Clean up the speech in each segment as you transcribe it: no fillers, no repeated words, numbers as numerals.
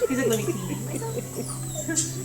He's like, let me clean myself.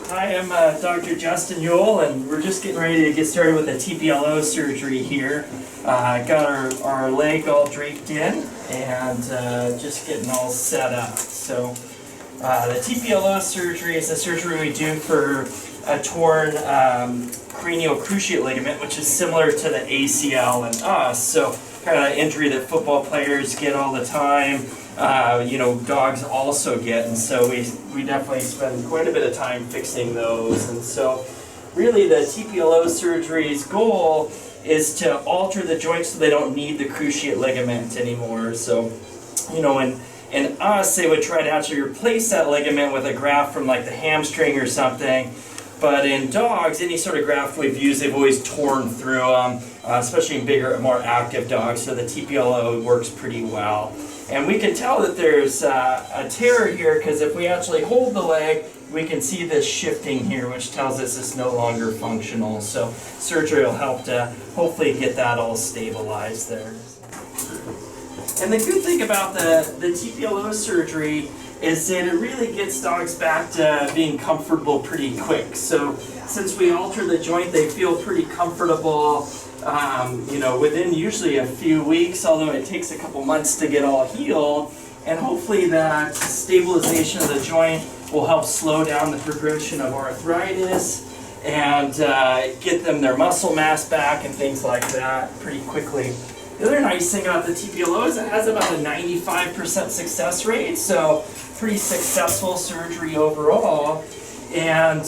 Hi, I'm Dr. Justin Yule, and we're just getting ready to get started with the TPLO surgery here. Got our leg all draped in and just getting all set up. So the TPLO surgery is a surgery we do for a torn cranial cruciate ligament, which is similar to the ACL in us. So kind of an injury that football players get all the time. You know, dogs also get, and so we definitely spend quite a bit of time fixing those. And so really the TPLO surgery's goal is to alter the joints so they don't need the cruciate ligament anymore. So, you know, in us, they would try to actually replace that ligament with a graft from like the hamstring or something. But in dogs, any sort of graft we've used, they've always torn through them, especially in bigger, more active dogs. So the TPLO works pretty well. And we can tell that there's a tear here because if we actually hold the leg, we can see this shifting here, which tells us it's no longer functional. So surgery will help to hopefully get that all stabilized there. And the good thing about the TPLO surgery is that it really gets dogs back to being comfortable pretty quick. So since we alter the joint, they feel pretty comfortable. You know, within usually a few weeks, although it takes a couple months to get all healed, and hopefully that stabilization of the joint will help slow down the progression of arthritis and get them their muscle mass back and things like that pretty quickly. The other nice thing about the TPLO is it has about a 95% success rate, so pretty successful surgery overall. And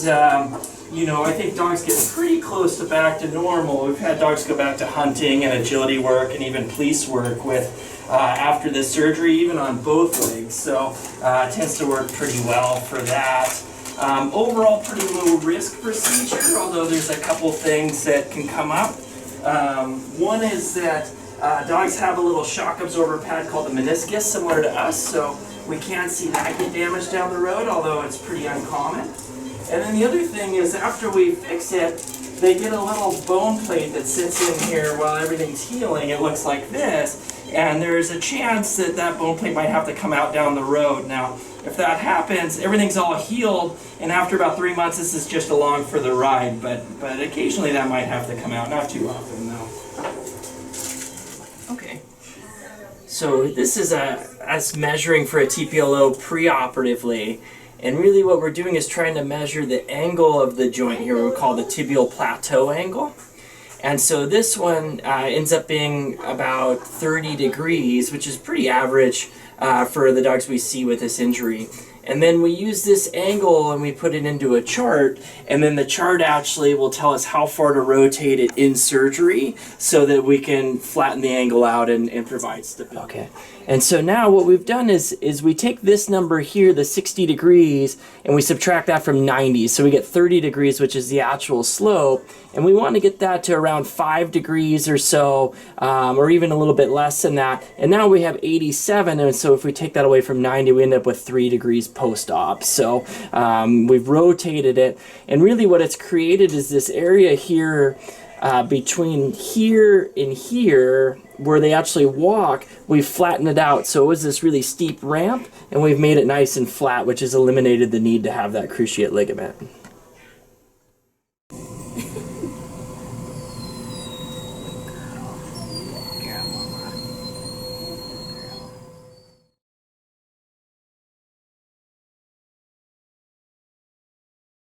you know, I think dogs get pretty close to back to normal. We've had dogs go back to hunting and agility work and even police work with after the surgery, even on both legs. So it tends to work pretty well for that. Overall, pretty low risk procedure, although there's a couple things that can come up. One is that dogs have a little shock absorber pad called the meniscus, similar to us, so we can't see that get damaged down the road, although it's pretty uncommon. And then the other thing is after we fix it, they get a little bone plate that sits in here while everything's healing. It looks like this, and there's a chance that that bone plate might have to come out down the road. Now, if that happens, everything's all healed, and after about 3 months, this is just along for the ride, but occasionally that might have to come out, not too often though. Okay, so this is us measuring for a TPLO pre-operatively. And really what we're doing is trying to measure the angle of the joint here, we call the tibial plateau angle. And so this one ends up being about 30 degrees, which is pretty average for the dogs we see with this injury. And then we use this angle and we put it into a chart, and then the chart actually will tell us how far to rotate it in surgery so that we can flatten the angle out and provide stability. Okay. And so now what we've done is we take this number here, the 60 degrees, and we subtract that from 90. So we get 30 degrees, which is the actual slope. And we want to get that to around 5 degrees or so, or even a little bit less than that. And now we have 87, and so if we take that away from 90, we end up with 3 degrees post-op. So we've rotated it, and really what it's created is this area here between here and here where they actually walk. We've flattened it out, so it was this really steep ramp, and we've made it nice and flat, which has eliminated the need to have that cruciate ligament.